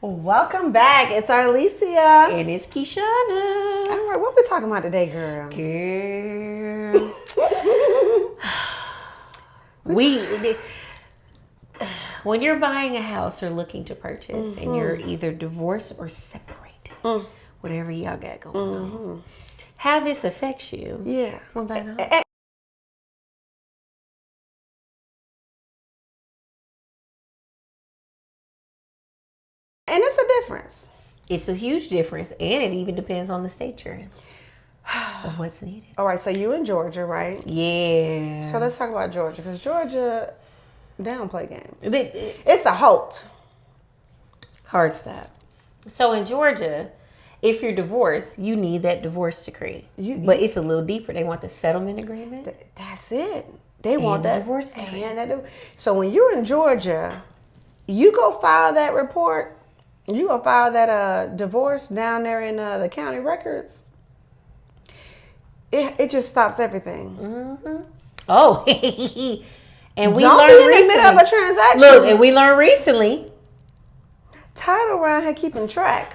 Welcome back. It's Arlesia. And it's Kishana. All right, what we talking about today, girl? Girl. When you're buying a house or looking to purchase and you're either divorced or separated, whatever y'all got going on, how this affects you. Yeah. When buying a house. And it's a difference. It's a huge difference, and it even depends on the state you're in of what's needed. All right, so you in Georgia, right? Yeah. So let's talk about Georgia, because Georgia, they don't play games. But It's a halt. hard stop. So in Georgia, if you're divorced, you need that divorce decree. But it's a little deeper. They want the settlement agreement. That's it. They want the that divorce So when you're in Georgia, you go file that report. You go file that divorce down there in the county records. It just stops everything. Oh, and we Don't learned be in recently. the middle of a transaction. Look, and we learned recently. Title around here keeping track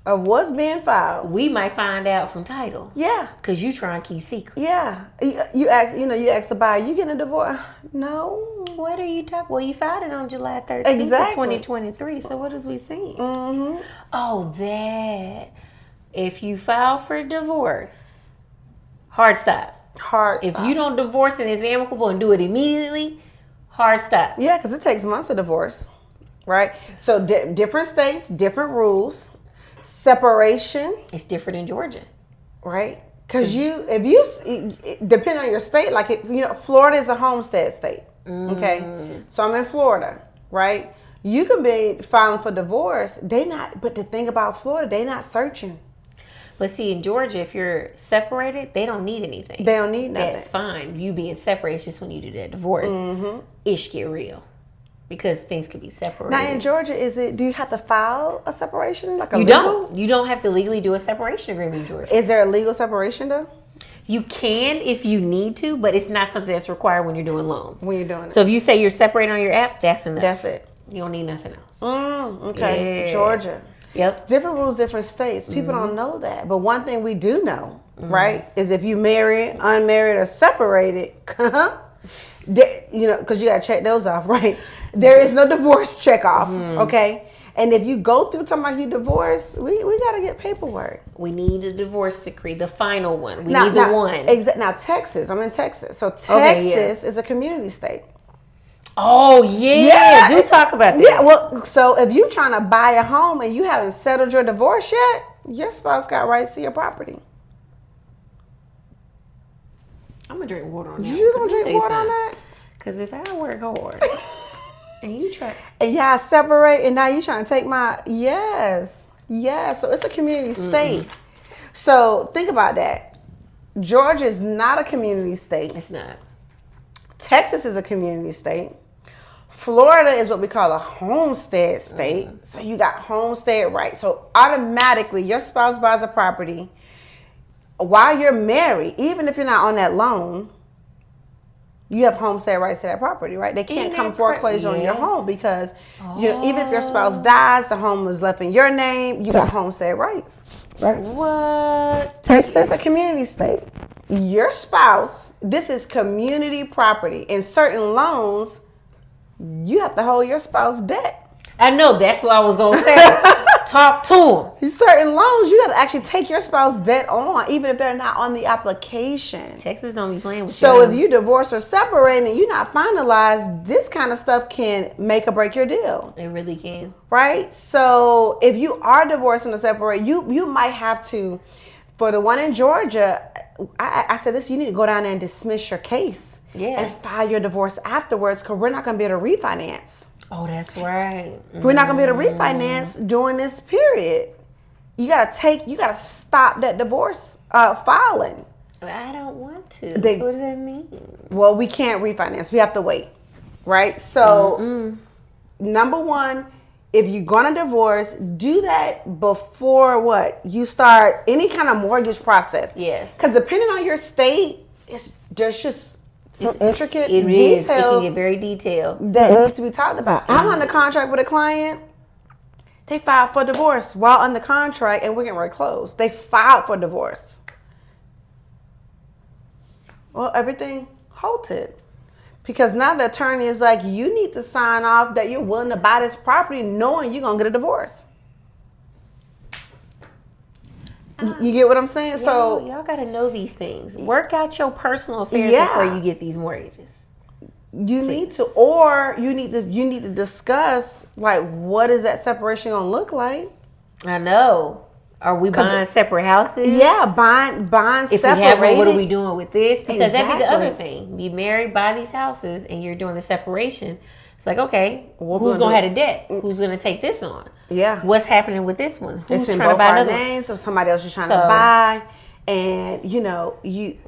of what's being filed. We might find out from title. Yeah. Cause you try and keep secrets. Yeah. You ask the buyer, you getting a divorce? No. What are you talking? Well, you filed it on July 13th, Exactly. 2023. So what is we seeing? Mm-hmm. Oh, that. If you file for divorce, hard stop. Hard If stop. you don't divorce and it's amicable and do it immediately, hard stop. Yeah, because it takes months of divorce, right? So different states, different rules. Separation, It's different in Georgia. right? Because depending on your state, like Florida is a homestead state. Okay, so I'm in Florida, right? You can be filing for divorce. But the thing about Florida, they not searching. But see, in Georgia, if you're separated, they don't need anything. They don't need nothing. That's fine. You being separated, it's just when you do that divorce, ish get real. Because things could be separated. Now in Georgia, do you have to file a separation? Like you legal? don't. You don't have to legally do a separation agreement in Georgia. Is there a legal separation though? You can if you need to, but it's not something that's required when you're doing loans. When you're doing it. So if you say you're separated on your app, that's enough. That's it. You don't need nothing else. Okay. Yeah. Georgia. Yep. Different rules, different states. People don't know that. But one thing we do know, right, is if you married, unmarried, or separated, because you got to check those off, right? There is no divorce check off, okay? And if you go through talking about you divorced, we got to get paperwork. We need a divorce decree, the final one. We need the one. Now, Texas, I'm in Texas. So Texas is a community state. Oh, yeah. Do talk about that. Yeah, well, so if you're trying to buy a home and you haven't settled your divorce yet, your spouse got rights to your property. I'm going to drink water on that. You going to drink water on that? Because if I work hard and you try. And y'all separate and now you trying to take my, yes. So it's a community state. So think about that. Georgia is not a community state. It's not. Texas is a community state. Florida is what we call a homestead state. So you got homestead rights. So automatically your spouse buys a property while you're married, even if you're not on that loan, you have homestead rights to that property, right? They can't come foreclosure on your home because even if your spouse dies, the home was left in your name, you got homestead rights. Right? What? Texas is a community state. Your spouse, this is community property. In certain loans, you have to hold your spouse debt. I know, that's what I was going to say. Talk to them. In certain loans, you have to actually take your spouse debt on, even if they're not on the application. Texas don't be playing with you. So if you divorce or separate and you're not finalized, this kind of stuff can make or break your deal. It really can. Right? So if you are divorcing or separate, you might have to, for the one in Georgia, I said this, you need to go down there and dismiss your case. Yeah. And file your divorce afterwards because we're not going to be able to refinance. Oh, that's right. We're not going to be able to refinance during this period. You got to stop that divorce filing. I don't want to. What does that mean? Well, we can't refinance. We have to wait. Right? So, number one, if you're going to divorce, do that before what? You start any kind of mortgage process. Yes. Because depending on your state, there's just some intricate It details. is. It can get very detailed. That need to be talked about. I'm under contract with a client. They filed for divorce while under contract and we're getting ready to close. They filed for divorce. Well, everything halted. Because now the attorney is like, you need to sign off that you're willing to buy this property knowing you're going to get a divorce. You get what I'm saying? So y'all got to know these things. Work out your personal affairs before you get these mortgages. You need to, or you need to discuss, like, what is that separation going to look like? I know. Are we buying separate houses? Yeah, buying if separated. We have one, what are we doing with this? Because that'd be the Exactly. other thing. Be married, buy these houses, and you're doing the separation. It's like, okay, What who's gonna going to have the debt? Who's going to take this on? Yeah. What's happening with this one? Who's It's in trying to both buy our another names, or somebody else is trying to buy. And, you know, you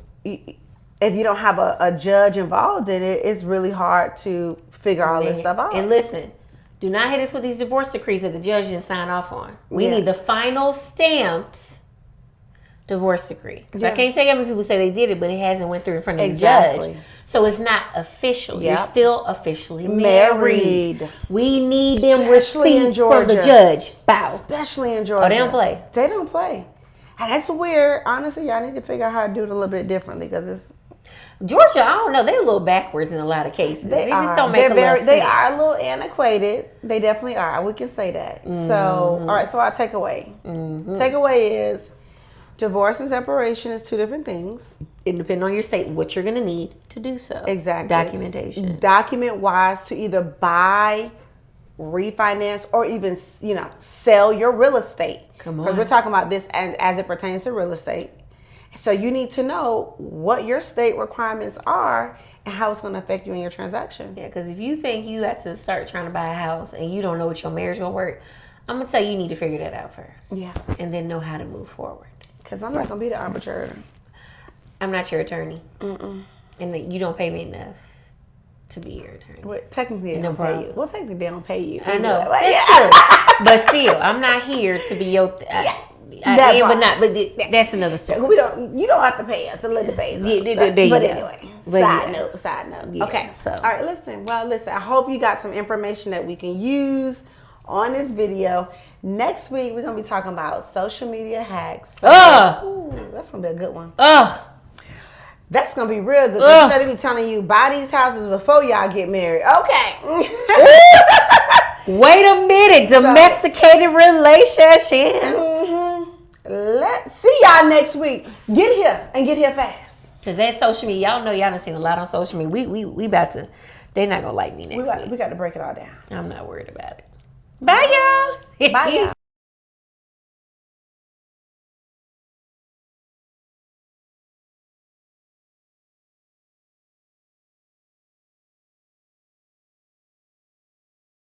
if you don't have a judge involved in it, it's really hard to figure all this stuff out. And listen, do not hit us with these divorce decrees that the judge didn't sign off on. We need the final stamped divorce decree. Because I can't tell you how many people say they did it, but it hasn't went through in front of the judge. So it's not official. You're still officially married. We need them receipts from the judge. Bow. Especially in Georgia. Oh, they don't play. They don't play. And that's weird. Honestly, y'all need to figure out how to do it a little bit differently because it's Georgia, I don't know. They're a little backwards in a lot of cases. They just don't make a lot of sense. They are a little antiquated. They definitely are. We can say that. So, all right. So our takeaway. Takeaway is divorce and separation is two different things. It depends on your state, what you're going to need to do so. Exactly. Documentation. Document-wise to either buy, refinance, or even, you know, sell your real estate. Come on. Because we're talking about this as it pertains to real estate. So you need to know what your state requirements are and how it's going to affect you in your transaction. Yeah, because if you think you have to start trying to buy a house and you don't know what your marriage will work, I'm going to tell you need to figure that out first. Yeah. And then know how to move forward. Because I'm not going to be the arbitrator. I'm not your attorney. And that you don't pay me enough to be your attorney. Well, technically, they don't pay you. Well, technically, they don't pay you. I know. That's true. But still, I'm not here to be your... I am, but not. But that's another story. You don't have to pay us. Linda pays us. But anyway, side note. Yeah, okay. So. All right, listen. Well, listen. I hope you got some information that we can use on this video. Next week, we're going to be talking about social media hacks. So, that's going to be a good one. That's going to be real good. You know, they be telling you, buy these houses before y'all get married. Okay. Wait a minute. Domesticated relationship. Let's see y'all next week. Get here and get here fast. Because that social media, y'all know y'all done seen a lot on social media. We about to, they're not going to like me next week. We got to break it all down. I'm not worried about it. Bye, y'all. Bye, y'all.